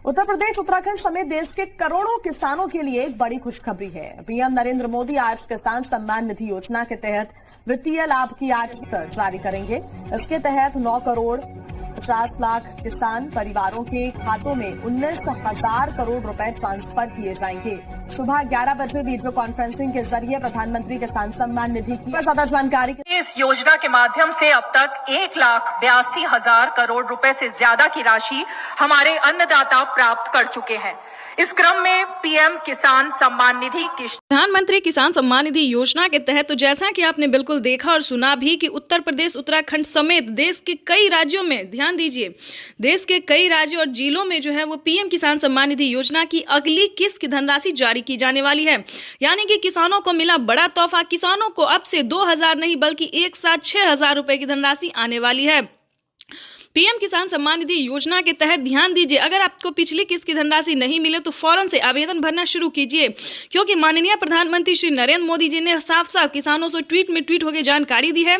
उत्तर प्रदेश उत्तराखंड समेत देश के करोड़ों किसानों के लिए एक बड़ी खुशखबरी है। पीएम नरेंद्र मोदी आज किसान सम्मान निधि योजना के तहत वित्तीय लाभ की आज जारी करेंगे। इसके तहत 9 करोड़ 50 लाख किसान परिवारों के खातों में 19,000 करोड़ रुपए ट्रांसफर किए जाएंगे। सुबह 11 बजे वीडियो कॉन्फ्रेंसिंग के जरिए प्रधानमंत्री किसान सम्मान निधि की ज्यादा जानकारी। इस योजना के माध्यम से अब तक 1,82,000 करोड़ रुपए से ज्यादा की राशि हमारे अन्नदाता प्राप्त कर चुके हैं। इस क्रम में पीएम किसान सम्मान निधि प्रधानमंत्री किसान सम्मान निधि योजना के तहत तो जैसा कि आपने बिल्कुल देखा और सुना भी कि उत्तर प्रदेश उत्तराखंड समेत देश के कई राज्यों में, ध्यान दीजिए, देश के कई राज्यों और जिलों में जो है वो पीएम किसान सम्मान निधि योजना की अगली किस्त की धनराशि जारी की जाने वाली है। यानी कि किसानों को मिला बड़ा तोहफा। किसानों को अब से 2,000 नहीं बल्कि एक साथ 6,000 रुपए की धनराशि आने वाली है। पीएम किसान सम्मान निधि योजना के तहत ध्यान दीजिए, अगर आपको पिछली किस्त की धनराशि नहीं मिले तो फौरन से आवेदन भरना शुरू कीजिए, क्योंकि माननीय प्रधानमंत्री श्री नरेंद्र मोदी जी ने साफ साफ किसानों से ट्वीट होकर जानकारी दी है।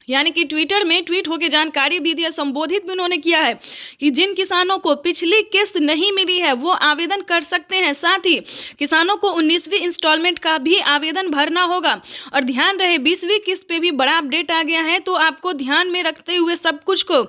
यानी कि ट्विटर में ट्वीट होकर जानकारी भी दी है, संबोधित भी उन्होंने किया है कि जिन किसानों को पिछली किस्त नहीं मिली है वो आवेदन कर सकते हैं। साथ ही किसानों को 19वीं इंस्टॉलमेंट का भी आवेदन भरना होगा। और ध्यान रहे 20वीं किस्त पे भी बड़ा अपडेट आ गया है, तो आपको ध्यान में रखते हुए सब कुछ को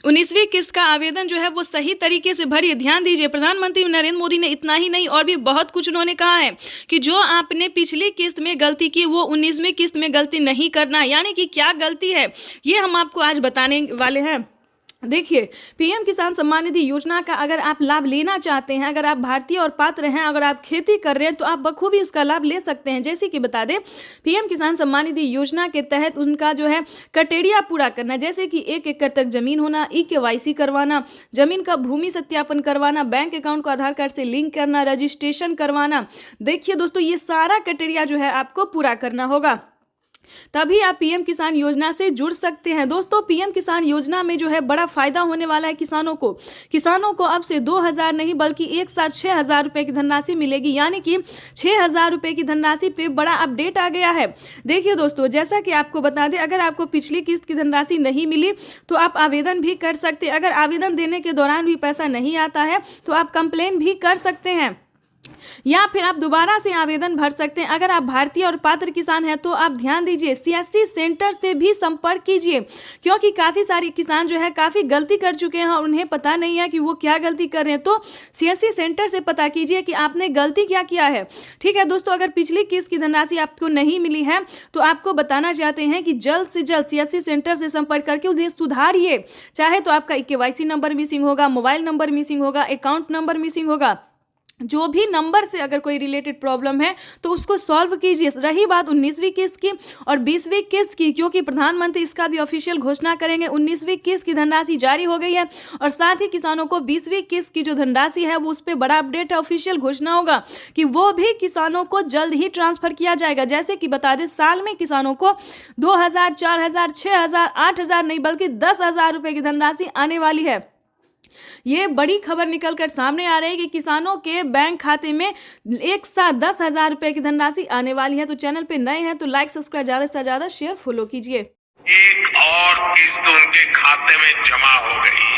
19वीं किस्त का आवेदन जो है वो सही तरीके से भरिए। ध्यान दीजिए, प्रधानमंत्री नरेंद्र मोदी ने इतना ही नहीं और भी बहुत कुछ उन्होंने कहा है कि जो आपने पिछली किस्त में गलती की वो 19वीं किस्त में गलती नहीं करना। यानी कि क्या गलती है ये हम आपको आज बताने वाले हैं। देखिए, पीएम किसान सम्मान निधि योजना का अगर आप लाभ लेना चाहते हैं, अगर आप भारतीय और पात्र हैं, अगर आप खेती कर रहे हैं तो आप बखूबी उसका लाभ ले सकते हैं। जैसे कि बता दें, पीएम किसान सम्मान निधि योजना के तहत उनका जो है क्राइटेरिया पूरा करना, जैसे कि 1 एकड़ तक जमीन होना, KYC करवाना, जमीन का भूमि सत्यापन करवाना, बैंक अकाउंट को आधार कार्ड से लिंक करना, रजिस्ट्रेशन करवाना। देखिए दोस्तों, ये सारा क्राइटेरिया जो है आपको पूरा करना होगा, तभी आप पीएम किसान योजना से जुड़ सकते हैं। दोस्तों, पीएम किसान योजना में जो है बड़ा फायदा होने वाला है किसानों को अब से 2,000 नहीं बल्कि एक साथ 6,000 रुपए की धनराशि मिलेगी। यानी कि 6,000 रुपए की धनराशि पे बड़ा अपडेट आ गया है। देखिए दोस्तों, जैसा कि आपको बता दें, अगर आपको पिछली किस्त की धनराशि नहीं मिली तो आप आवेदन भी कर सकते हैं। अगर आवेदन देने के दौरान भी पैसा नहीं आता है तो आप कंप्लेन भी कर सकते हैं, या फिर आप दोबारा से आवेदन भर सकते हैं। अगर आप भारतीय और पात्र किसान हैं तो आप ध्यान दीजिए, CSC सेंटर से भी संपर्क कीजिए, क्योंकि काफ़ी सारे किसान जो है काफ़ी गलती कर चुके हैं और उन्हें पता नहीं है कि वो क्या गलती कर रहे हैं। तो CSC सेंटर से पता कीजिए कि आपने गलती क्या किया है। ठीक है दोस्तों, अगर पिछली किस्त की धनराशि आपको नहीं मिली है तो आपको बताना चाहते हैं कि जल्द से जल्द CSC सेंटर से संपर्क करके उन्हें सुधारिए। चाहे तो आपका KYC नंबर मिसिंग होगा, मोबाइल नंबर मिसिंग होगा, अकाउंट नंबर मिसिंग होगा, जो भी नंबर से अगर कोई रिलेटेड प्रॉब्लम है तो उसको सॉल्व कीजिए। रही बात 19वीं किस्त की और 20वीं किस्त की, क्योंकि प्रधानमंत्री इसका भी ऑफिशियल घोषणा करेंगे। 19वीं किस्त की धनराशि जारी हो गई है और साथ ही किसानों को 20वीं किस्त की जो धनराशि है वो उस पर बड़ा अपडेट है, ऑफिशियल घोषणा होगा कि वो भी किसानों को जल्द ही ट्रांसफर किया जाएगा। जैसे कि बता दें, साल में किसानों को 2,000, 4,000, 6,000, 8,000 नहीं बल्कि 10,000 रुपए की धनराशि आने वाली है। ये बड़ी खबर निकलकर सामने आ रही है कि किसानों के बैंक खाते में एक साथ 10,000 रुपए की धनराशि आने वाली है। तो चैनल पे नए हैं तो लाइक, सब्सक्राइब, ज्यादा से ज्यादा शेयर, फॉलो कीजिए। एक और किस्त उनके खाते में जमा हो गई।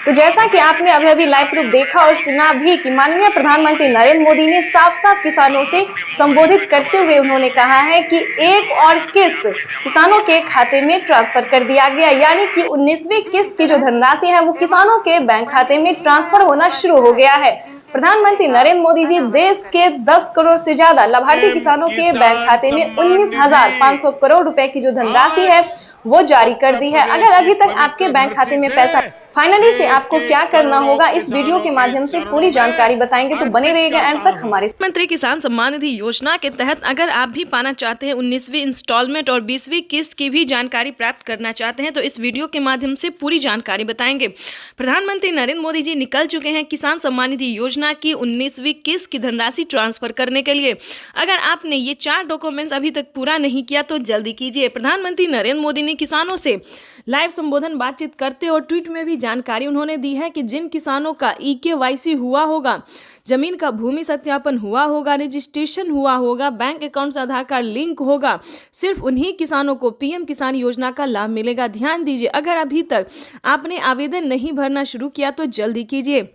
तो जैसा कि आपने अभी लाइव प्रूफ देखा और सुना भी कि माननीय प्रधानमंत्री नरेंद्र मोदी ने साफ साफ किसानों से संबोधित करते हुए उन्होंने कहा है कि एक और किस्त किसानों के खाते में ट्रांसफर कर दिया गया। यानी कि 19वीं किस्त की जो धनराशि है वो किसानों के बैंक खाते में ट्रांसफर होना शुरू हो गया है। प्रधानमंत्री नरेंद्र मोदी जी देश के 10 करोड़ से ज्यादा लाभार्थी किसानों के बैंक खाते में 19,500 करोड़ रुपए की जो धनराशि है वो जारी कर दी है। अगर अभी तक आपके बैंक खाते में पैसा फाइनली से आपको क्या करना होगा, इस वीडियो के माध्यम से पूरी जानकारी बताएंगे, तो बने रहिएगा एंड तक हमारे। प्रधानमंत्री किसान सम्मान निधि योजना के तहत अगर आप भी पाना चाहते हैं 19वीं इंस्टॉलमेंट और 20वीं किस्त की भी जानकारी प्राप्त करना चाहते हैं तो इस वीडियो के माध्यम से पूरी जानकारी बताएंगे। प्रधानमंत्री नरेंद्र मोदी जी निकल चुके हैं किसान सम्मान निधि योजना की 19वीं किस्त की धनराशि ट्रांसफर करने के लिए। अगर आपने ये 4 डॉक्यूमेंट्स अभी तक पूरा नहीं किया तो जल्दी कीजिए। प्रधानमंत्री नरेंद्र मोदी ने किसानों से लाइव संबोधन बातचीत करते और ट्वीट में भी जानकारी उन्होंने दी है कि जिन किसानों का EKYC हुआ होगा, जमीन का भूमि सत्यापन हुआ होगा, रजिस्ट्रेशन हुआ होगा, बैंक अकाउंट से आधार कार्ड लिंक होगा, सिर्फ उन्हीं किसानों को पीएम किसान योजना का लाभ मिलेगा। ध्यान दीजिए, अगर अभी तक आपने आवेदन नहीं भरना शुरू किया तो जल्दी कीजिए।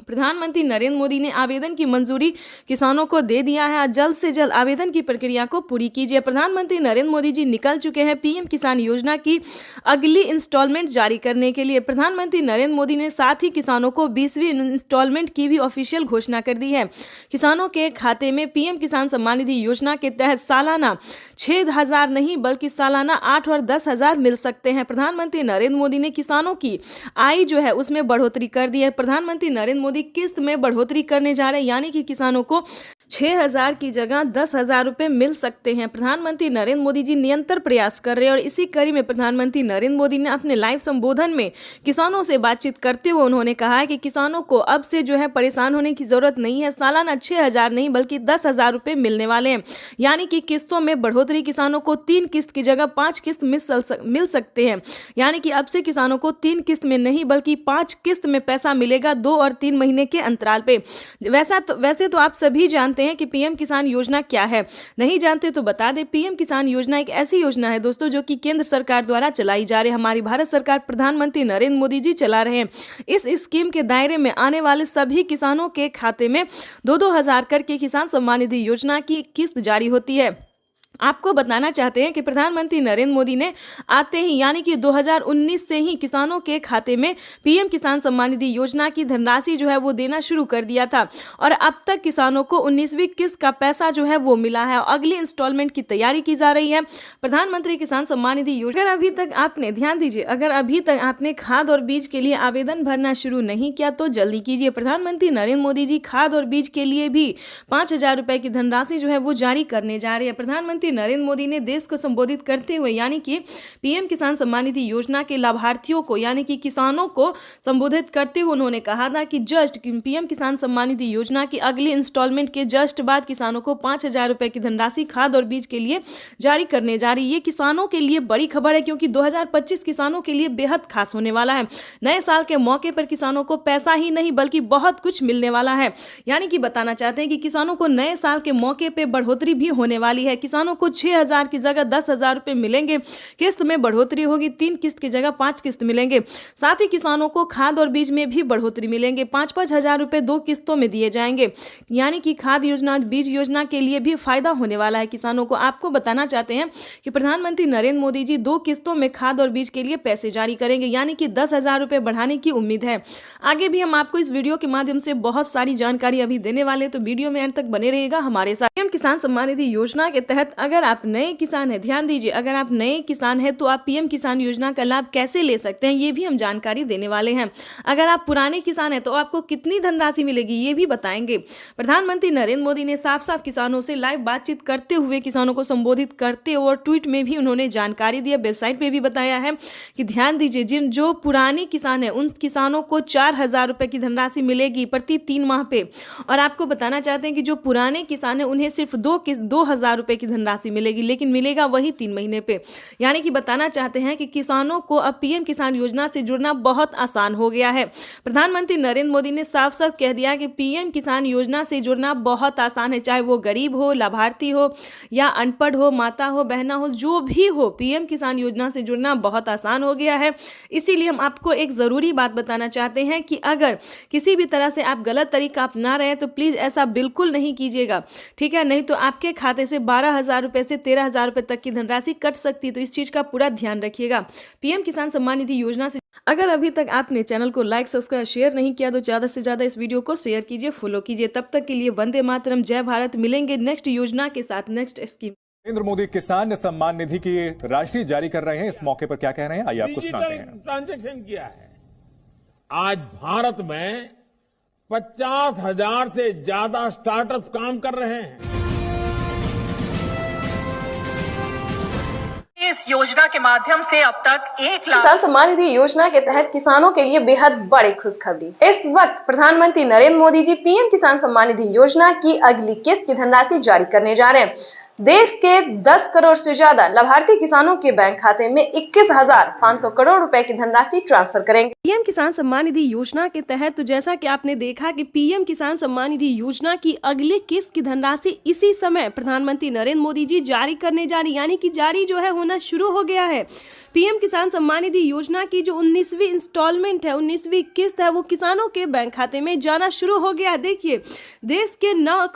प्रधानमंत्री नरेंद्र मोदी ने आवेदन की मंजूरी किसानों को दे दिया है। जल्द से जल्द आवेदन की प्रक्रिया को पूरी कीजिए। प्रधानमंत्री नरेंद्र मोदी जी निकल चुके हैं पीएम किसान योजना की अगली इंस्टॉलमेंट जारी करने के लिए। प्रधानमंत्री नरेंद्र मोदी ने साथ ही किसानों को 20वीं इंस्टॉलमेंट की भी ऑफिशियल घोषणा कर दी है। किसानों के खाते में पीएम किसान सम्मान निधि योजना के तहत सालाना 6,000 नहीं बल्कि सालाना 8 और 10,000 मिल सकते हैं। प्रधानमंत्री नरेंद्र मोदी ने किसानों की आय जो है उसमें बढ़ोतरी कर दी है। प्रधानमंत्री नरेंद्र मोदी किस्त में बढ़ोतरी करने जा रहे हैं, यानी कि किसानों को 6,000 की जगह 10,000 रुपए मिल सकते हैं। प्रधानमंत्री नरेंद्र मोदी जी निरंतर प्रयास कर रहे हैं और इसी कड़ी में प्रधानमंत्री नरेंद्र मोदी ने अपने लाइव संबोधन में किसानों से बातचीत करते हुए उन्होंने कहा है कि किसानों को अब से जो है परेशान होने की जरूरत नहीं है। सालाना 6,000 नहीं बल्कि 10,000 रुपए मिलने वाले हैं, यानी कि किस्तों में बढ़ोतरी। किसानों को 3 किस्त की जगह 5 किस्त मिल सकते हैं, यानी कि अब से किसानों को 3 किस्त में नहीं बल्कि 5 किस्त में पैसा मिलेगा 2 और 3 महीने के अंतराल पे। वैसे तो आप सभी जानते हैं कि पीएम किसान योजना क्या है। नहीं जानते तो बता दें, पीएम किसान योजना एक ऐसी योजना है दोस्तों जो कि केंद्र सरकार द्वारा चलाई जा रही है। हमारी भारत सरकार प्रधानमंत्री नरेंद्र मोदी जी चला रहे हैं। इस स्कीम के दायरे में आने वाले सभी किसानों के खाते में 2-2 हजार करके किसान सम्मान निधि योजना की किस्त जारी होती है। आपको बताना चाहते हैं कि प्रधानमंत्री नरेंद्र मोदी ने आते ही यानी कि 2019 से ही किसानों के खाते में पीएम किसान सम्मान निधि योजना की धनराशि जो है वो देना शुरू कर दिया था और अब तक किसानों को 19वीं किस्त का पैसा जो है वो मिला है और अगली इंस्टॉलमेंट की तैयारी की जा रही है। प्रधानमंत्री किसान सम्मान निधि योजना अगर अभी तक आपने ध्यान दीजिए, अगर अभी तक आपने खाद और बीज के लिए आवेदन भरना शुरू नहीं किया तो जल्दी कीजिए। प्रधानमंत्री नरेंद्र मोदी जी खाद और बीज के लिए भी 5,000 रुपए की धनराशि जो है वो जारी करने जा रहे हैं। प्रधानमंत्री नरेंद्र मोदी ने देश को संबोधित करते हुए यानी कि पीएम किसान सम्मान निधि योजना के लाभार्थियों को यानी कि किसानों को संबोधित करते हुए उन्होंने कहा था कि जस्ट पीएम किसान सम्मान निधि योजना की अगली इंस्टॉलमेंट के जस्ट बाद किसानों को 5,000 रुपए की धनराशि खाद और बीज के लिए जारी करने जा रही है। ये किसानों के लिए बड़ी खबर है क्योंकि 2025 किसानों के लिए बेहद खास होने वाला है। नए साल के मौके पर किसानों को पैसा ही नहीं बल्कि बहुत कुछ मिलने वाला है, यानी कि बताना चाहते हैं कि किसानों को नए साल के मौके पर बढ़ोतरी भी होने वाली है। किसानों को 6,000 की जगह 10,000 रुपए मिलेंगे, किस्त में बढ़ोतरी होगी, 3 किस्त की जगह 5 किस्त मिलेंगे। साथ ही किसानों को खाद और बीज में भी बढ़ोतरी मिलेंगे, 5-5 हजार रुपए 2 किस्तों में दिए जाएंगे, यानी कि खाद योजना बीज योजना के लिए भी फायदा होने वाला है किसानों को। आपको बताना चाहते हैं कि प्रधानमंत्री नरेंद्र मोदी जी 2 किस्तों में खाद और बीज के लिए पैसे जारी करेंगे, यानी कि 10,000 रुपए बढ़ाने की उम्मीद है। आगे भी हम आपको इस वीडियो के माध्यम से बहुत सारी जानकारी अभी देने वाले हैं, तो वीडियो में अंत तक बने रहिएगा हमारे साथ। पीएम किसान सम्मान निधि योजना के तहत अगर आप नए किसान है, ध्यान दीजिए, अगर आप नए किसान हैं तो आप पीएम किसान योजना का लाभ कैसे ले सकते हैं ये भी हम जानकारी देने वाले हैं। अगर आप पुराने किसान हैं तो आपको कितनी धनराशि मिलेगी ये भी बताएंगे। प्रधानमंत्री नरेंद्र मोदी ने साफ साफ किसानों से लाइव बातचीत करते हुए किसानों को संबोधित करते और ट्वीट में भी उन्होंने जानकारी दी, वेबसाइट पे भी बताया है कि ध्यान दीजिए, जिन जो पुराने किसान है उन किसानों को 4,000 रुपए की धनराशि मिलेगी प्रति 3 माह पे। और आपको बताना चाहते हैं कि जो पुराने किसान है उन्हें सिर्फ 2,000 रुपए की धनराशि मिलेगी, लेकिन मिलेगा वही 3 महीने पे। यानी कि बताना चाहते हैं कि किसानों को अब पीएम किसान योजना से जुड़ना बहुत आसान हो गया है। प्रधानमंत्री नरेंद्र मोदी ने साफ साफ कह दिया कि पीएम किसान योजना से जुड़ना बहुत आसान है, चाहे वो गरीब हो, लाभार्थी हो या अनपढ़ हो, माता हो, बहना हो, जो भी हो, पीएम किसान योजना से जुड़ना बहुत आसान हो गया है। इसीलिए हम आपको एक जरूरी बात बताना चाहते हैं कि अगर किसी भी तरह से आप गलत तरीका अपना रहे हैं तो प्लीज ऐसा बिल्कुल नहीं कीजिएगा, ठीक है? नहीं तो आपके खाते से 12,000 रुपए से 13,000 रुपए तक की धनराशि कट सकती है, तो इस चीज का पूरा ध्यान रखिएगा। पीएम किसान सम्मान निधि योजना से अगर अभी तक आपने चैनल को लाइक सब्सक्राइब शेयर नहीं किया तो ज्यादा से ज्यादा इस वीडियो को शेयर कीजिए, फॉलो कीजिए। तब तक के लिए वंदे मातरम, जय भारत। मिलेंगे नेक्स्ट योजना के साथ, नेक्स्ट स्कीम। नरेंद्र मोदी किसान सम्मान निधि की राशि जारी कर रहे हैं, इस मौके पर क्या कह रहे हैं आइए आपको सुनाते हैं। ट्रांजैक्शन किया है। आज भारत में 50,000 से ज्यादा स्टार्टअप काम कर रहे हैं। इस योजना के माध्यम से अब तक 1 लाख किसान सम्मान निधि योजना के तहत किसानों के लिए बेहद बड़ी खुशखबरी। इस वक्त प्रधानमंत्री नरेंद्र मोदी जी पीएम किसान सम्मान निधि योजना की अगली किस्त की धनराशि जारी करने जा रहे हैं। देश के 10 करोड़ से ज्यादा लाभार्थी किसानों के बैंक खाते में 21,500 करोड़ रुपए की धनराशि ट्रांसफर करेंगे। पीएम किसान सम्मान निधि योजना के तहत तो जैसा कि आपने देखा कि पीएम किसान सम्मान निधि योजना की अगली किस्त की धनराशि इसी समय प्रधानमंत्री नरेंद्र मोदी जी जारी करने जा रही, यानी कि जारी जो है होना शुरू हो गया है। पीएम किसान सम्मान निधि योजना की जो 19वीं इंस्टॉलमेंट है, 19वीं किस्त है, वो किसानों के बैंक खाते में जाना शुरू हो गया है। देखिए देश के 9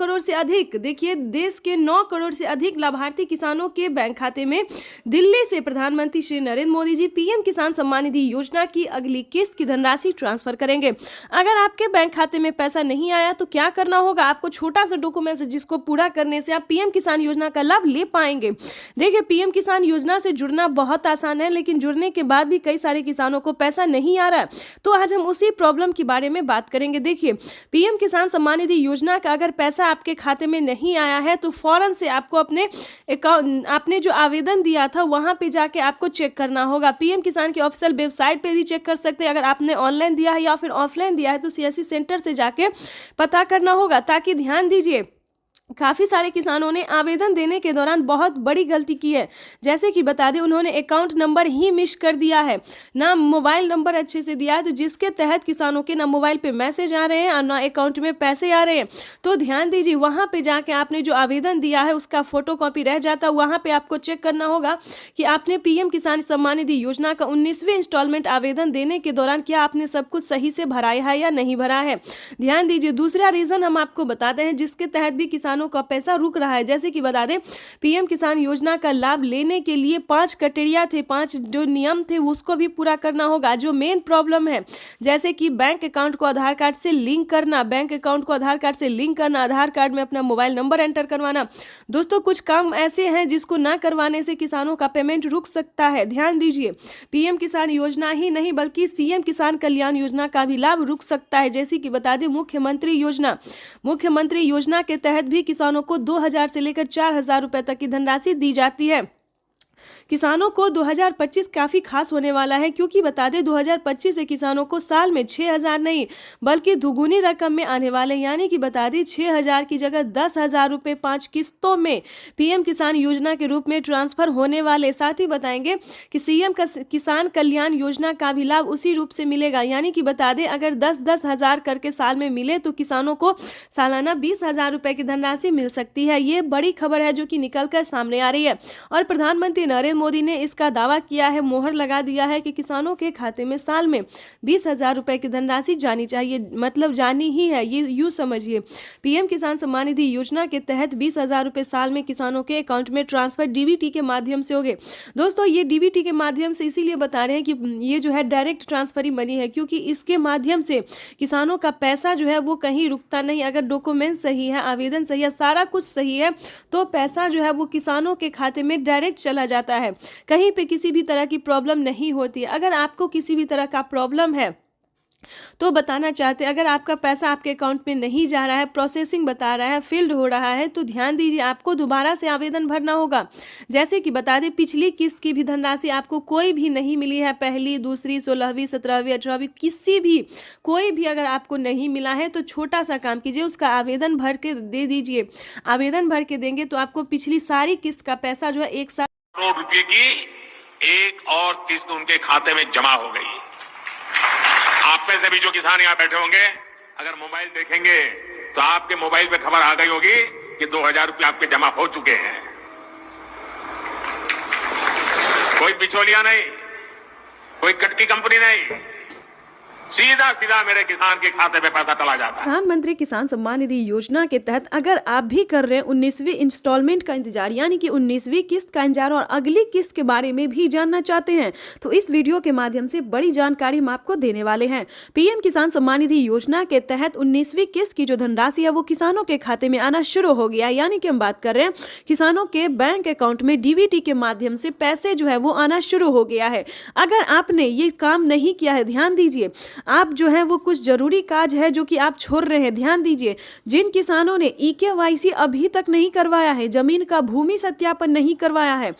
करोड़ से अधिक लाभार्थी किसानों के बैंक खाते में दिल्ली से प्रधानमंत्री श्री नरेंद्र मोदी जी पीएम किसान सम्मान निधि योजना की अगली किस्त की धनराशि ट्रांसफर करेंगे। अगर आपके बैंक खाते में पैसा नहीं आया तो क्या करना होगा? आपको छोटा सा डॉक्यूमेंट है जिसको पूरा करने से आप पीएम किसान योजना का लाभ ले पाएंगे। देखिए पीएम किसान योजना से जुड़ना बहुत आसान है, लेकिन जुड़ने के बाद भी कई सारे किसानों को पैसा नहीं आ रहा है। तो आज हम उसी प्रॉब्लम के बारे में बात करेंगे। देखिए पीएम किसान सम्मान निधि योजना का अगर पैसा आपके खाते में नहीं आया है तो फौरन से आपको अपने अकाउंट, आपने जो आवेदन दिया था वहां पे जाके आपको चेक करना होगा। पीएम किसान की ऑफिशियल वेबसाइट पे भी चेक कर सकते हैं। अगर आपने ऑनलाइन दिया है या फिर ऑफलाइन दिया है तो सीएससी सेंटर से जाके पता करना होगा। ताकि ध्यान दीजिए काफ़ी सारे किसानों ने आवेदन देने के दौरान बहुत बड़ी गलती की है। जैसे कि बता दें उन्होंने अकाउंट नंबर ही मिस कर दिया है, ना मोबाइल नंबर अच्छे से दिया है, तो जिसके तहत किसानों के ना मोबाइल पे मैसेज आ रहे हैं और ना अकाउंट में पैसे आ रहे हैं। तो ध्यान दीजिए वहाँ पे जाके आपने जो आवेदन दिया है उसका फोटोकॉपी रह जाता है। वहाँ पर आपको चेक करना होगा कि आपने पीएम किसान सम्मान निधि योजना का 19वीं इंस्टॉलमेंट आवेदन देने के दौरान क्या आपने सब कुछ सही से भराया है या नहीं भरा है। ध्यान दीजिए दूसरा रीज़न हम आपको बताते हैं जिसके तहत भी किसानों का पैसा रुक रहा है। जैसे कि बता दें पीएम किसान योजना का लाभ लेने के लिए 5 क्राइटेरिया थे, 5 जो नियम थे उसको भी पूरा करना होगा। जो मेन प्रॉब्लम है जैसे कि बैंक अकाउंट को आधार कार्ड से लिंक करना, आधार कार्ड में अपना मोबाइल नंबर एंटर करवाना। दोस्तों कुछ काम ऐसे हैं जिसको ना करवाने से किसानों का पेमेंट रुक सकता है। ध्यान दीजिए पीएम किसान योजना ही नहीं बल्कि सीएम किसान कल्याण योजना का भी लाभ रुक सकता है। जैसे कि बता दें मुख्यमंत्री योजना के तहत भी किसानों को 2,000 से लेकर 4,000 रुपए तक की धनराशि दी जाती है। किसानों को 2025 काफ़ी खास होने वाला है क्योंकि बता दें 2025 से किसानों को साल में 6,000 नहीं बल्कि दुगुनी रकम में आने वाले, यानी कि बता दें 6,000 की जगह 10,000 रुपये 5 किस्तों में पीएम किसान योजना के रूप में ट्रांसफर होने वाले। साथ ही बताएंगे कि सीएम किसान कल्याण योजना का भी लाभ उसी रूप से मिलेगा, यानी कि बता दें अगर 10-10 हज़ार करके साल में मिले तो किसानों को सालाना 20,000 रुपये की धनराशि मिल सकती है। ये बड़ी खबर है जो कि निकल कर सामने आ रही है और प्रधानमंत्री नरेंद्र मोदी ने इसका दावा किया है, मोहर लगा दिया है कि किसानों के खाते में साल में 20,000 रुपए की धनराशि जानी चाहिए, मतलब जानी ही है। ये यूं समझिए पीएम किसान सम्मान निधि योजना के तहत 20,000 रुपए साल में किसानों के अकाउंट में ट्रांसफर डीबीटी के माध्यम से होंगे। दोस्तों ये डीबीटी के माध्यम से इसीलिए बता रहे हैं कि ये जो है डायरेक्ट ट्रांसफर ही मनी है क्योंकि इसके माध्यम से किसानों का पैसा जो है वो कहीं रुकता नहीं। अगर डॉक्यूमेंट सही है, आवेदन सही है, सारा कुछ सही है तो पैसा जो है वो किसानों के खाते में डायरेक्ट चला जाता है। कहीं पे किसी भी तरह की प्रॉब्लम नहीं होती है। अगर आपको किसी भी तरह का प्रॉब्लम है तो बताना चाहते हैं, अगर आपका पैसा आपके अकाउंट में नहीं जा रहा है, प्रोसेसिंग बता रहा है, फील्ड हो रहा है, तो ध्यान दीजिए आपको दोबारा से आवेदन भरना होगा। जैसे कि बता दें पिछली किस्त की भी धनराशि आपको कोई भी नहीं मिली है, पहली, दूसरी, 16वीं, 17वीं, 18वीं, किसी भी कोई भी अगर आपको नहीं मिला है तो छोटा सा काम कीजिए, उसका आवेदन भर के दे दीजिए। आवेदन भर के देंगे तो आपको पिछली सारी किस्त का पैसा जो है 1 साल करोड़ रुपए की एक और किस्त उनके खाते में जमा हो गई। आप में से भी जो किसान यहाँ बैठे होंगे अगर मोबाइल देखेंगे तो आपके मोबाइल पे खबर आ गई होगी कि 2,000 रुपये आपके जमा हो चुके हैं। कोई बिचौलिया नहीं, कोई कटकी कंपनी नहीं, सीधा सीधा मेरे किसान के खाते में पैसा चला जाता है। प्रधानमंत्री किसान सम्मान निधि योजना के तहत अगर आप भी कर रहे हैं 19वीं इंस्टॉलमेंट का इंतजार, यानी कि 19वीं किस्त का इंतजार और अगली किस्त के बारे में भी जानना चाहते हैं तो इस वीडियो के माध्यम से बड़ी जानकारी हम आपको देने वाले हैं। पीएम किसान सम्मान निधि योजना के तहत 19वीं किस्त की जो धनराशि है वो किसानों के खाते में आना शुरू हो गया है, यानी कि हम बात कर रहे हैं किसानों के बैंक अकाउंट में डीबीटी के माध्यम से पैसे जो है वो आना शुरू हो गया है। अगर आपने ये काम नहीं किया है, ध्यान दीजिए आप जो है वो कुछ जरूरी काज है जो कि आप छोड़ रहे हैं। ध्यान दीजिए, जिन किसानों ने EKYC अभी तक नहीं करवाया है, जमीन का भूमि सत्यापन नहीं करवाया है,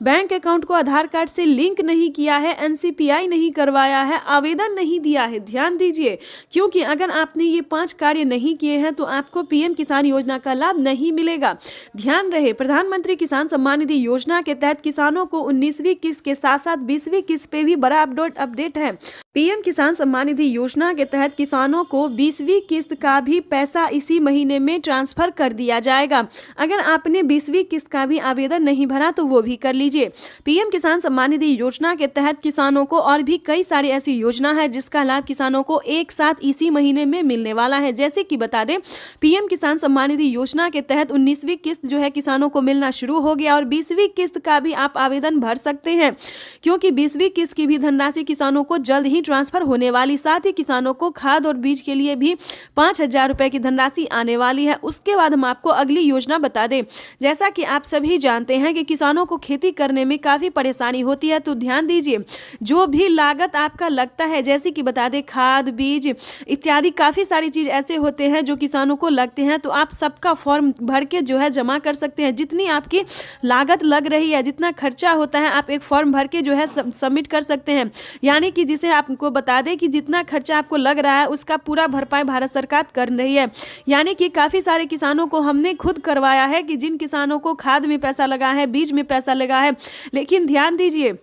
बैंक अकाउंट को आधार कार्ड से लिंक नहीं किया है, NCPI नहीं करवाया है, आवेदन नहीं दिया है, ध्यान दीजिए, क्योंकि अगर आपने ये 5 कार्य नहीं किए हैं तो आपको PM किसान योजना का लाभ नहीं मिलेगा। ध्यान रहे, प्रधानमंत्री किसान सम्मान निधि योजना के तहत किसानों को 19वीं किस्त के साथ साथ 20वीं किस्त पे भी बड़ा अपडेट है। PM किसान सम्मान निधि योजना के तहत किसानों को 20वीं किस्त का भी पैसा इसी महीने में ट्रांसफर कर दिया जाएगा। अगर आपने 20वीं किस्त का भी आवेदन नहीं भरा तो वो भी कर लीजिए। PM किसान सम्मान निधि योजना के तहत किसानों को और भी कई सारी ऐसी योजना है जिसका लाभ किसानों को एक साथ इसी महीने में मिलने वाला है। जैसे कि बता दें, PM किसान सम्मान निधि योजना के तहत 19वीं किस्त जो है किसानों को मिलना शुरू हो गया और 20वीं किस्त का भी आप आवेदन भर सकते हैं, क्योंकि 20वीं किस्त की भी धनराशि किसानों को जल्द ही ट्रांसफर होने वाली। साथ ही किसानों को खाद और बीज के लिए भी 5,000 रुपए की धनराशि आने वाली है। उसके बाद हम आपको अगली योजना बता दें। जैसा कि आप सभी जानते हैं कि किसानों को खेती करने में काफी परेशानी होती है, तो ध्यान दीजिए, जो भी लागत आपका लगता है, जैसे कि बता दें खाद बीज इत्यादि काफी सारी चीज ऐसे होते हैं जो किसानों को लगते हैं, तो आप सबका फॉर्म भर के जो है जमा कर सकते हैं। जितनी आपकी लागत लग रही है, जितना खर्चा होता है, आप एक फॉर्म भर के जो है सबमिट कर सकते हैं। यानी कि जिसे आपको बता दें कि जितना खर्चा आपको लग रहा है उसका पूरा भरपाई भारत सरकार कर रही है। यानी कि काफी सारे किसानों को हमने खुद करवाया है कि जिन किसानों को खाद में पैसा लगा है, बीज में पैसा लगा है, लेकिन ध्यान दीजिए,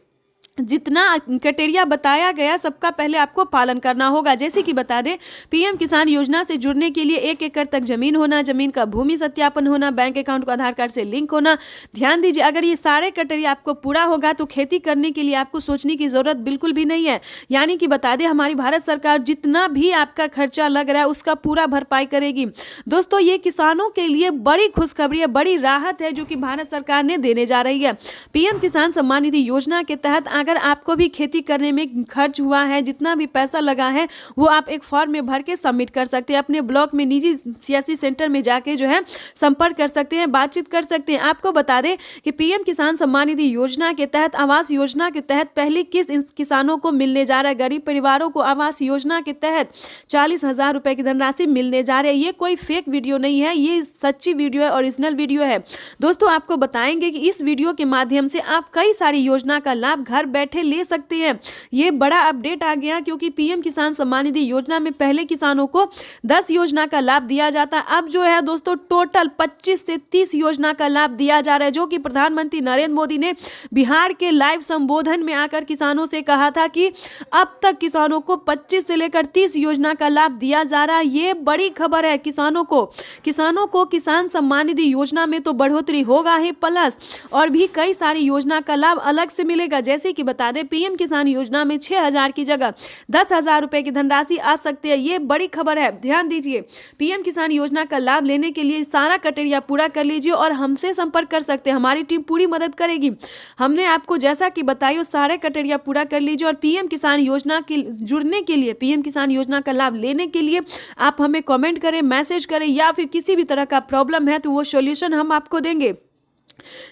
जितना क्राइटेरिया बताया गया सबका पहले आपको पालन करना होगा। जैसे कि बता दें, PM किसान योजना से जुड़ने के लिए 1 एकड़ तक जमीन होना, जमीन का भूमि सत्यापन होना, बैंक अकाउंट को आधार कार्ड से लिंक होना। ध्यान दीजिए, अगर ये सारे क्राइटेरिया आपको पूरा होगा तो खेती करने के लिए आपको सोचने की जरूरत बिल्कुल भी नहीं है। यानी कि बता दें, हमारी भारत सरकार जितना भी आपका खर्चा लग रहा है उसका पूरा भरपाई करेगी। दोस्तों, ये किसानों के लिए बड़ी खुशखबरी है, बड़ी राहत है जो कि भारत सरकार ने देने जा रही है। PM किसान सम्मान निधि योजना के तहत अगर आपको भी खेती करने में खर्च हुआ है, जितना भी पैसा लगा है, वो आप एक फॉर्म में भर के सबमिट कर सकते हैं। अपने ब्लॉक में, निजी CSC सेंटर में जाके जो है संपर्क कर सकते हैं, बातचीत कर सकते हैं। आपको बता दें कि PM किसान सम्मान निधि योजना के तहत, आवास योजना के तहत पहली किस्त इन किसानों को मिलने जा रहा है। गरीब परिवारों को आवास योजना के तहत 40,000 रुपए की धनराशि मिलने जा रही है। ये कोई फेक वीडियो नहीं है, ये सच्ची वीडियो है, ओरिजिनल वीडियो है। दोस्तों, आपको बताएंगे कि इस वीडियो के माध्यम से आप कई सारी योजना का लाभ घर बैठे ले सकते हैं। ये बड़ा अपडेट आ गया, क्योंकि PM किसान सम्मान निधि योजना में पहले किसानों को 10 योजना का लाभ दिया जाता। अब जो है दोस्तों, टोटल 25 से 30 योजना का लाभ दिया जा रहा है, जो कि प्रधानमंत्री नरेंद्र मोदी ने बिहार के लाइव संबोधन में आकर किसानों से कहा था कि अब तक किसानों को 25 से लेकर 30 योजना का लाभ दिया जा रहा है। ये बड़ी खबर है किसानों को। किसान सम्मान निधि योजना में तो बढ़ोतरी होगा ही, प्लस और भी कई सारी योजना का लाभ अलग से मिलेगा। जैसे कि बता दें, PM किसान योजना में 6,000 की जगह 10,000 रुपए की धनराशि आ सकती है। ये बड़ी खबर है, ध्यान दीजिए। PM किसान योजना का लाभ लेने के लिए सारा क्राइटेरिया पूरा कर लीजिए और हमसे संपर्क कर सकते हैं, हमारी टीम पूरी मदद करेगी। हमने आपको जैसा कि बताया सारे क्राइटेरिया पूरा कर लीजिए और PM किसान योजना के जुड़ने के लिए, PM किसान योजना का लाभ लेने के लिए आप हमें कमेंट करें, मैसेज करें, या फिर किसी भी तरह का प्रॉब्लम है तो वो सॉल्यूशन हम आपको देंगे।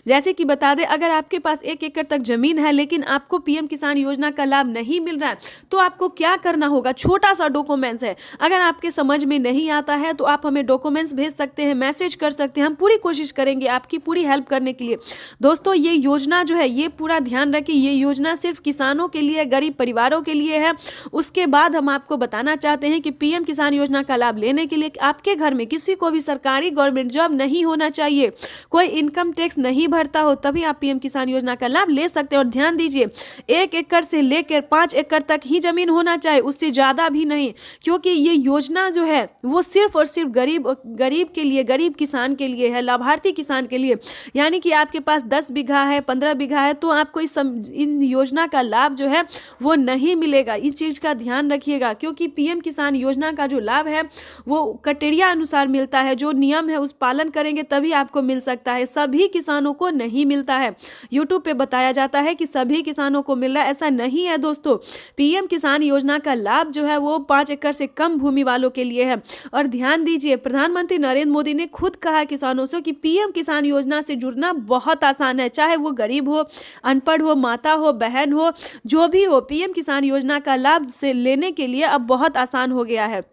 जैसे कि बता दें, अगर आपके पास 1 एकड़ तक जमीन है लेकिन आपको PM किसान योजना का लाभ नहीं मिल रहा है, तो आपको क्या करना होगा? छोटा सा डॉक्यूमेंट्स है, अगर आपके समझ में नहीं आता है तो आप हमें डॉक्यूमेंट्स भेज सकते हैं, मैसेज कर सकते हैं। हम पूरी कोशिश करेंगे आपकी पूरी हेल्प करने के लिए। दोस्तों, ये योजना जो है, ये पूरा ध्यान रखिए, ये योजना सिर्फ किसानों के लिए, गरीब परिवारों के लिए है। उसके बाद हम आपको बताना चाहते हैं कि PM किसान योजना का लाभ लेने के लिए आपके घर में किसी को भी सरकारी गवर्नमेंट जॉब नहीं होना चाहिए, कोई इनकम टैक्स नहीं भरता हो, तभी आप PM किसान योजना का लाभ ले सकते हैं। और ध्यान दीजिए, 1 एकड़ से लेकर 5 एकड़ तक ही जमीन होना चाहिए, उससे ज्यादा भी नहीं, क्योंकि ये योजना जो है वो सिर्फ और सिर्फ गरीब के लिए, गरीब किसान के लिए है, लाभार्थी किसान के लिए। यानी कि आपके पास 10 बीघा है, 15 बीघा है, तो आपको इन योजना का लाभ जो है वो नहीं मिलेगा। इस चीज का ध्यान रखिएगा, क्योंकि PM किसान योजना का जो लाभ है वो क्राइटेरिया अनुसार मिलता है, जो नियम है उस पालन करेंगे तभी आपको मिल सकता है। सभी किसानों को नहीं मिलता है। यूट्यूब पे बताया जाता है कि सभी किसानों को मिल रहा है, ऐसा नहीं है दोस्तों। पीएम किसान योजना का लाभ जो है वो 5 एकड़ से कम भूमि वालों के लिए है। और ध्यान दीजिए, प्रधानमंत्री नरेंद्र मोदी ने खुद कहा किसानों से कि पीएम किसान योजना से जुड़ना बहुत आसान है, चाहे वो गरीब हो, अनपढ़ हो, माता हो, बहन हो, जो भी हो, पीएम किसान योजना का लाभ से लेने के लिए अब बहुत आसान हो गया है।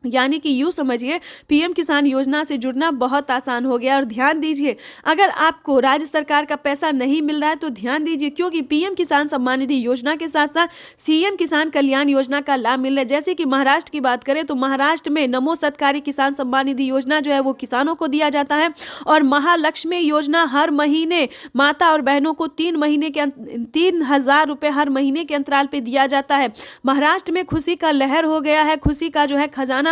यानी कि यूँ समझिए, पीएम किसान योजना से जुड़ना बहुत आसान हो गया। और ध्यान दीजिए, अगर आपको राज्य सरकार का पैसा नहीं मिल रहा है तो ध्यान दीजिए, क्योंकि पीएम किसान सम्मान निधि योजना के साथ साथ सीएम किसान कल्याण योजना का लाभ मिल रहा है। जैसे कि महाराष्ट्र की बात करें तो महाराष्ट्र में नमो सत्कारी किसान सम्मान निधि योजना जो है वो किसानों को दिया जाता है। और महालक्ष्मी योजना हर महीने माता और बहनों को 3,000 रुपये हर महीने के अंतराल पर दिया जाता है। महाराष्ट्र में खुशी का लहर हो गया है, खुशी का जो है खजाना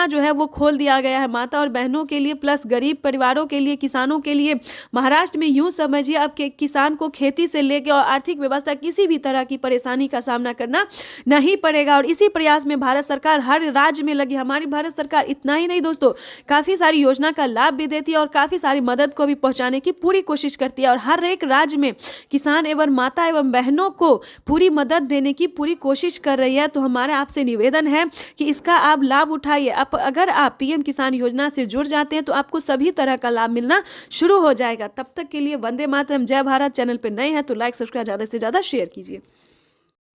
जो है वो खोल दिया गया है माता और बहनों के लिए, प्लस गरीब परिवारों के लिए, किसानों के लिए। महाराष्ट्र में यूं समझिए, अब के किसान को खेती से लेकर और आर्थिक व्यवस्था किसी भी तरह की परेशानी का सामना करना नहीं पड़ेगा। और इसी प्रयास में भारत सरकार हर राज्य में लगी। हमारी भारत सरकार इतना ही नहीं दोस्तों, काफी सारी योजना का लाभ भी देती है और काफी सारी मदद को भी पहुंचाने की पूरी कोशिश करती है। और हर एक राज्य में किसान एवं माता एवं बहनों को पूरी मदद देने की पूरी कोशिश कर रही है। तो हमारा आपसे निवेदन है कि इसका आप लाभ उठाइए। अगर आप पीएम किसान योजना से जुड़ जाते हैं तो आपको सभी तरह का लाभ मिलना शुरू हो जाएगा। तब तक के लिए वंदे मातरम, जय भारत। चैनल पे नए हैं तो लाइक सब्सक्राइब ज्यादा से ज्यादा शेयर कीजिए।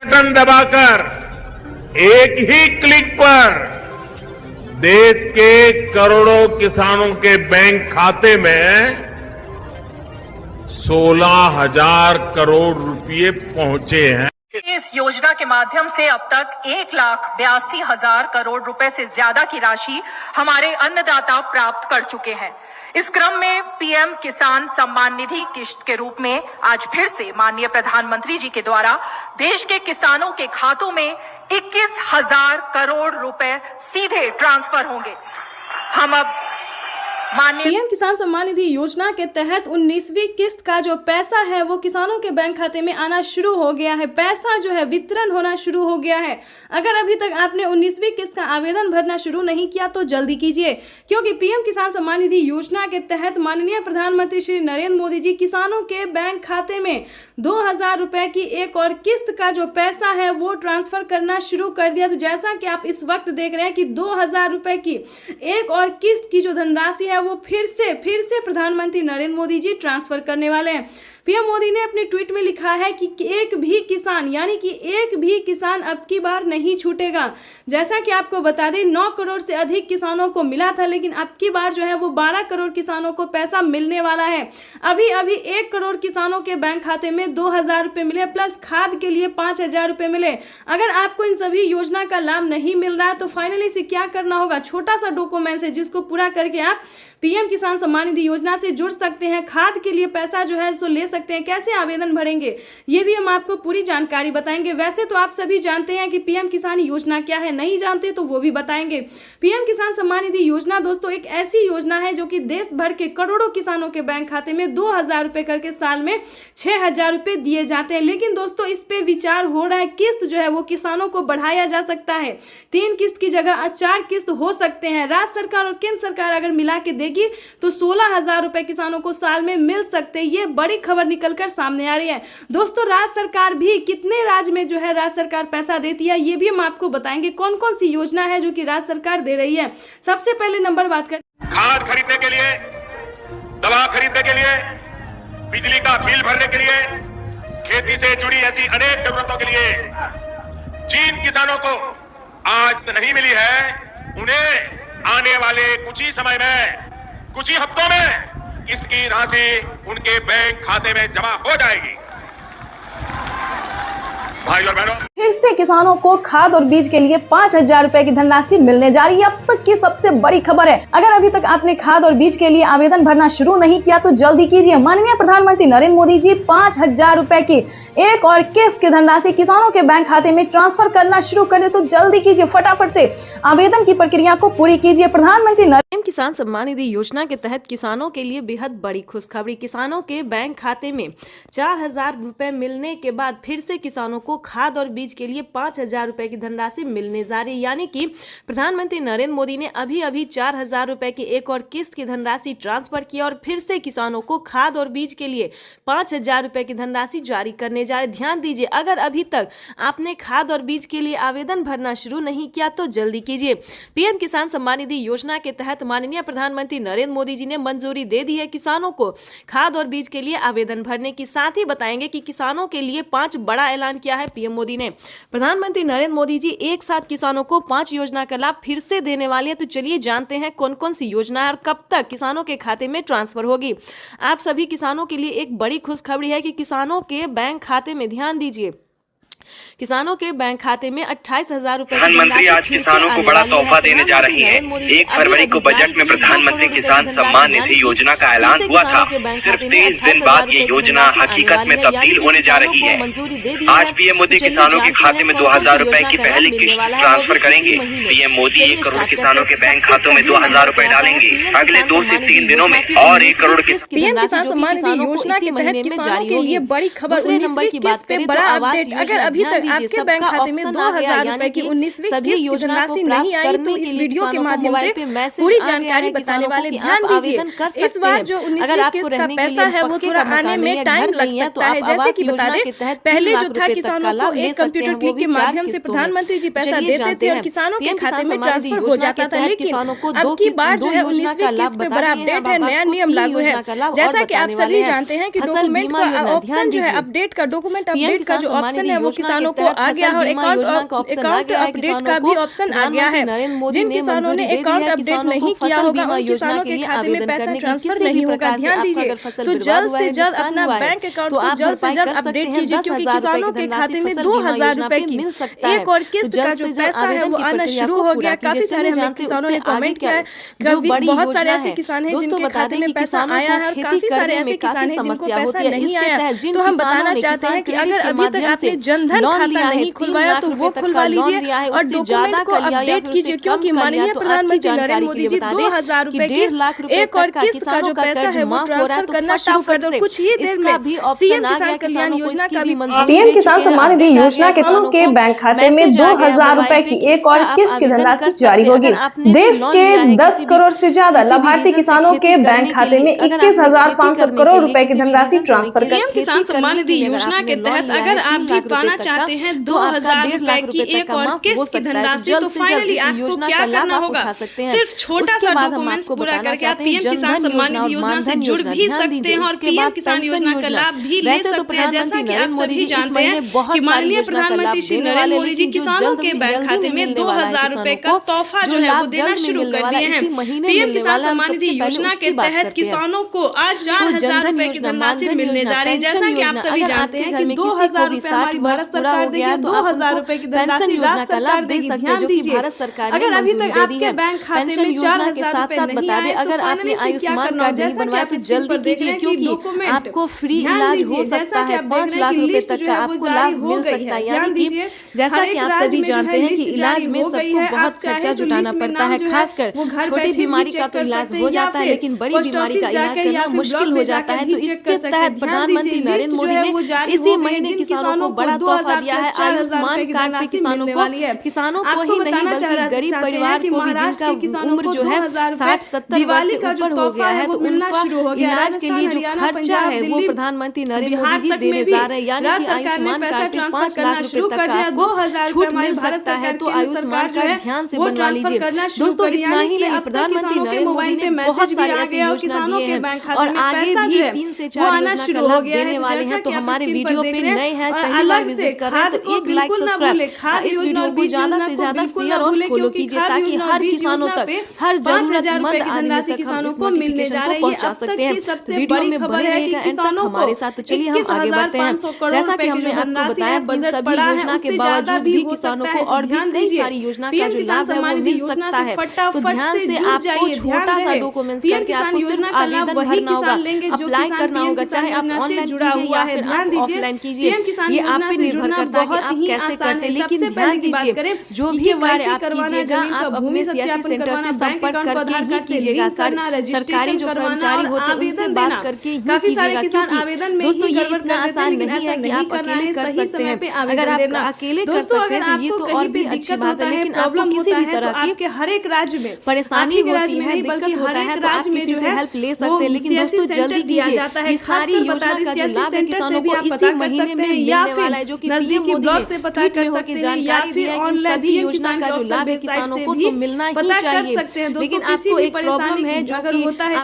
बटन दबाकर एक ही क्लिक पर देश के करोड़ों किसानों के बैंक खाते में 16,000 करोड़ रुपए पहुंचे हैं। इस योजना के माध्यम से अब तक 1,82,000 करोड़ रुपए से ज्यादा की राशि हमारे अन्नदाता प्राप्त कर चुके हैं। इस क्रम में पीएम किसान सम्मान निधि किश्त के रूप में आज फिर से माननीय प्रधानमंत्री जी के द्वारा देश के किसानों के खातों में 21,000 करोड़ रुपए सीधे ट्रांसफर होंगे। हम अब पीएम किसान सम्मान निधि योजना के तहत 19वीं किस्त का जो पैसा है वो किसानों के बैंक खाते में आना शुरू हो गया है। पैसा जो है वितरण होना शुरू हो गया है। अगर अभी तक आपने 19वीं किस्त का आवेदन भरना शुरू नहीं किया तो जल्दी कीजिए, क्योंकि पीएम किसान सम्मान निधि योजना के तहत माननीय प्रधानमंत्री श्री नरेंद्र मोदी जी किसानों के बैंक खाते में 2,000 रुपए की एक और किस्त का जो पैसा है वो ट्रांसफर करना शुरू कर दिया। तो जैसा कि आप इस वक्त देख रहे हैं कि 2,000 रुपए की एक और किस्त की जो धनराशि है वो फिर से प्रधानमंत्री नरेंद्र मोदी जी ट्रांसफर करने वाले हैं। पीएम मोदी ने अपने ट्वीट में लिखा है कि एक भी किसान, यानी कि एक भी किसान अब की बार नहीं छूटेगा। जैसा कि आपको बता दें, 9 करोड़ से अधिक किसानों को मिला था, लेकिन अब की बार जो है वो 12 करोड़ किसानों को पैसा मिलने वाला है। अभी 1 करोड़ किसानों के बैंक खाते में 2,000 रुपए मिले, प्लस खाद के लिए 5,000 रुपए मिले। अगर आपको इन सभी योजना का लाभ नहीं मिल रहा है तो फाइनली से क्या करना होगा, छोटा सा डॉक्यूमेंट है जिसको पूरा करके आप पीएम किसान सम्मान निधि योजना से जुड़ सकते हैं। खाद के लिए पैसा जो है सो ले सकते हैं। कैसे आवेदन भरेंगे ये भी हम आपको पूरी जानकारी बताएंगे। वैसे तो आप सभी जानते हैं कि पीएम किसान योजना क्या है, नहीं जानते तो वो भी बताएंगे। पीएम किसान सम्मान निधि योजना दोस्तों एक ऐसी योजना है जो कि देश भर के करोड़ों किसानों के बैंक खाते में 2,000 रुपए करके साल में 6,000 रुपए दिए जाते हैं। लेकिन दोस्तों इस पे विचार हो रहा है, किस्त जो है वो किसानों को बढ़ाया जा सकता है। 3 किस्त की जगह 4 किस्त हो सकते हैं। राज्य सरकार और केंद्र सरकार अगर मिला के तो 16,000 रुपए किसानों को साल में मिल सकते हैं। ये बड़ी खबर निकलकर सामने आ रही है। दोस्तों राज्य सरकार भी कितने राज्य में जो है राज्य सरकार पैसा देती है ये भी हम आपको बताएंगे। कौन कौन सी योजना है जो कि राज्य सरकार दे रही है। सबसे पहले नंबर बात कर, खाद खरीदने के लिए, दवा खरीदने के लिए, बिजली का बिल भरने के लिए, खेती से जुड़ी ऐसी अनेक जरूरतों के लिए जिन किसानों को आज तो नहीं मिली है, उन्हें आने वाले कुछ ही समय में, कुछ ही हफ्तों में किस्त की राशि उनके बैंक खाते में जमा हो जाएगी। भाई और बहनों, फिर से किसानों को खाद और बीज के लिए 5,000 रुपए की धनराशि मिलने जा रही है। अब तक की सबसे बड़ी खबर है। अगर अभी तक आपने खाद और बीज के लिए आवेदन भरना शुरू नहीं किया तो जल्दी कीजिए। माननीय प्रधानमंत्री नरेंद्र मोदी जी 5,000 रुपए की एक और किस्त की धनराशि किसानों के बैंक खाते में ट्रांसफर करना शुरू करें तो जल्दी कीजिए, फटाफट से आवेदन की प्रक्रिया को पूरी कीजिए। प्रधानमंत्री पीएम किसान सम्मान निधि योजना के तहत किसानों के लिए बेहद बड़ी खुशखबरी। किसानों के बैंक खाते में 4,000 रुपए मिलने के बाद फिर से किसानों को खाद और बीज के लिए 5,000 रुपए की धनराशि मिलने जा रही है। यानी कि प्रधानमंत्री नरेंद्र मोदी ने अभी 4,000 रुपए की एक और किस्त की धनराशि ट्रांसफर की और फिर से किसानों को खाद और बीज के लिए 5,000 रुपए की धनराशि जारी करने जा रहे। ध्यान दीजिए, अगर अभी तक आपने खाद और बीज के लिए आवेदन भरना शुरू नहीं किया तो जल्दी कीजिए। पीएम किसान सम्मान निधि योजना के तहत माननीय प्रधानमंत्री नरेंद्र मोदी जी ने मंजूरी दे दी है किसानों को खाद और बीज के लिए आवेदन भरने की। साथ ही बताएंगे कि किसानों के लिए 5 बड़ा ऐलान किया है पीएम मोदी ने। प्रधानमंत्री नरेंद्र मोदी जी एक साथ किसानों को 5 योजना का लाभ फिर से देने वाले हैं। तो चलिए जानते हैं कौन कौन सी योजना है और कब तक किसानों के खाते में ट्रांसफर होगी। आप सभी किसानों के लिए एक बड़ी खुशखबरी है कि किसानों के बैंक खाते में, ध्यान दीजिए, किसानों के बैंक खाते में 28,000 रुपए। प्रधानमंत्री आज किसानों को बड़ा तोहफा देने जा रही है। 1 फरवरी को बजट में प्रधानमंत्री किसान सम्मान निधि योजना का ऐलान हुआ था। सिर्फ 23 दिन बाद ये योजना हकीकत में तब्दील होने जा रही है। आज पीएम मोदी किसानों के खाते में 2,000 रुपए की पहली किस्त ट्रांसफर करेंगे। पीएम मोदी 1 करोड़ किसानों के बैंक खातों में 2,000 रुपए डालेंगे। अगले 2 से 3 दिनों में और 1 करोड़ पीएम किसान सम्मान निधि योजना के तहत किसानों के लिए बड़ी खबर। 19वीं किस्त पे बड़ा अपडेट। अगर अभी तक आपके बैंक खाते में 2,000 रुपए की 19वीं किस्त की धनराशि नहीं आई तो इस वीडियो के माध्यम से पूरी जानकारी बताने वाले। ध्यान दीजिए, इस बार जो 19वीं किस्त का पैसा है वो थोड़ा आने में टाइम लग सकता है। जैसे कि बता दें, पहले जो था किसानों को एक कंप्यूटर क्लिक के माध्यम से प्रधानमंत्री जी पैसा देते थे और किसानों के खाते में ट्रांसफर हो जाता था। लेकिन अब की बार जो है 19वीं किस्त पे बड़ा अपडेट है, नया नियम लागू है। जैसा कि आप सभी जानते हैं कि डॉक्यूमेंट का ऑप्शन जो है, अपडेट का डॉक्यूमेंट अपडेट का जो ऑप्शन है वो किसानों को आ गया और अकाउंट अपडेट का भी ऑप्शन आ गया है। जिन किसानों ने अकाउंट अपडेट नहीं किया होगा उन किसानों के खाते में पैसा ट्रांसफर नहीं होगा। ध्यान दीजिए, तो जल्द से जल्द अपना बैंक अकाउंट को जल्द से जल्द अपडेट कीजिए क्योंकि किसानों के खाते में 2,000 रुपए की एक और किस्त का जो पैसा है वो आना शुरू हो गया। काफी सारे हमें किसानों ने कमेंट किया है। बहुत सारे ऐसे किसान हैं जिनके खाते में पैसा आया है और काफी सारे ऐसे किसान हैं जिनको पैसा नहीं आया। तो हम बताना चाहते हैं कि अगर अभी तक आपने जनधन खाता नहीं खुलवाया तो वो खुलवा लीजिए और डॉक्यूमेंट को अपडेट कीजिए क्योंकि माननीय प्रधानमंत्री नरेंद्र मोदी जी 2,000 रुपए की एक और किस्त का जो पैसा है वो ट्रांसफर करना शुरू कर दो। कुछ ही देर में सीएम किसान कल्याण योजना का भी पीएम किसान सम्मान निधि योजना के किसानों के बैंक खाते में 2,000 रुपए की एक और किस्त की धनराशि जारी होगी। देश के 10 करोड़ से ज्यादा लाभार्थी किसानों के बैंक खाते में 21,500 करोड़ रुपए की धनराशि ट्रांसफर कर किसान सम्मान निधि योजना के तहत अगर आप भी पाना चाहते हैं 2,000 रुपए की एक और किस्त की धनराशि तो फाइनली आपको क्या करना होगा, सिर्फ छोटा सा डॉक्यूमेंट्स पूरा करके आप पीएम किसान सम्मान निधि योजना से जुड़ भी सकते हैं और पीएम किसान योजना का लाभ भी ले सकते हैं। जैसा कि आप सभी जानते हैं कि माननीय प्रधानमंत्री श्री नरेंद्र मोदी जी किसानों के बैंक खाते में 2,000 रुपए का तोहफा जो है वो देना शुरू कर दिए हैं। पीएम किसान सम्मान निधि योजना के तहत किसानों को आज 4,000 रुपए की धनराशि मिलने जा रही है। जैसा कि आप सभी जानते हैं कि 2,000 रुपए हमारी भारत सरकार देगी, 2,000 रुपए की धनराशि राज्य सरकार देगी। ध्यान दीजिए, भारत सरकार अगर अभी तक आपके बैंक खाते में 4,000 रुपए नहीं आए अगर आपने आयुष्मान कार्ड नहीं बनवाया तो जल्दी कीजिए क्योंकि आपको फ्री इलाज हो सकता है। 5 लाख रुपए तक का आपको लाभ मिल सकता है। यानी कि जैसा कि आप सभी जानते हैं कि इलाज में सबको बहुत खर्चा जुटाना पड़ता है, खासकर छोटी बीमारी का तो इलाज हो जाता है लेकिन बड़ी बीमारी का इलाज करना मुश्किल हो जाता है। तो इसके तहत प्रधानमंत्री नरेंद्र मोदी ने इसी महीने किसानों को बड़ा तोहफा दिया है। आयुष्मान कार्ड पे किसानों को ही नहीं बल्कि गरीब परिवार को भी जिनका उम्र जो है 60-70 वर्ष से ऊपर हो गया है तो उनका इलाज के लिए जो खर्चा है वो प्रधानमंत्री नरेंद्र मोदी जी देने जा रहे हैं। यानी कि आयुष्मान कार्ड पे 5 लाख रुपए तक का आपको छूट मिल सकता है। तो आयुष्मान कार्ड ध्यान से बनवा लीजिए दोस्तों। इतना ही नहीं, प्रधानमंत्री नरेंद्र मोदी ने बहुत सारी ऐसी योजना दी है और आगे भी 3 से 4 योजना का लाभ देने वाले हैं। तो हमारे वीडियो पे नए हैं, पहली बार विजिट कर रहे हैं तो एक लाइक सब्सक्राइब, इस वीडियो को ज्यादा से ज्यादा शेयर और फॉलो कीजिए ताकि हर किसानों तक, हर जरूरतमंद आदमी तक किसानों को मिलने जा रही है। पहुंचा सकते हैं। वीडियो में बने रहेगा एंड तक हमारे साथ। तो चलिए हम आगे बढ़ते हैं। जैसा कि हमने आपको बताया इन सभी योजना के बावजूद भी किसानों को और भी कई सारी योजना का जो लाभ है वो मिल सकता है। तो ध्यान से आपको छोटा सा डॉक्यूमेंट्स करके आपको सिर्फ आवेदन भरना होगा, अप्लाई करना होगा, चाहे आप ऑनलाइन कीजिए या फिर आप ऑफलाइन कीजिए, ये आप पे निर्भर निर्भर करता है कि आप कैसे करते हैं। लेकिन ध्यान दीजिए, जो भी कार्य आप कीजिएगा, आप अपने सियासी सेंटर से संपर्क करके ही कीजिएगा। सरकारी जो कर्मचारी होते हैं उनसे बात करके ही कीजिएगा, क्योंकि दोस्तों ये इतना आसान नहीं है कि आप अकेले कर सकते हैं। अगर आप अकेले कर सकते हैं तो ये तो और भी अच्छी बात है, लेकिन आपको किसी भी तरह की हर एक राज्य में परेशानी होती है, दिक्कत होता है, तो आप किसी से हेल्प ले सकते हैं। लेकिन दोस्तों जल्दी कीजिए, ये सारी योजना का जो लाभ है किसानों को इसी महीने में मिलने वाला है, जो कि पीएम मोदी ने ट्वीट में होकर जानकारी दी है कि सभी योजना का जो लाभ है किसानों को मिलना ही चाहिए। लेकिन आपको एक प्रॉब्लम है जो कि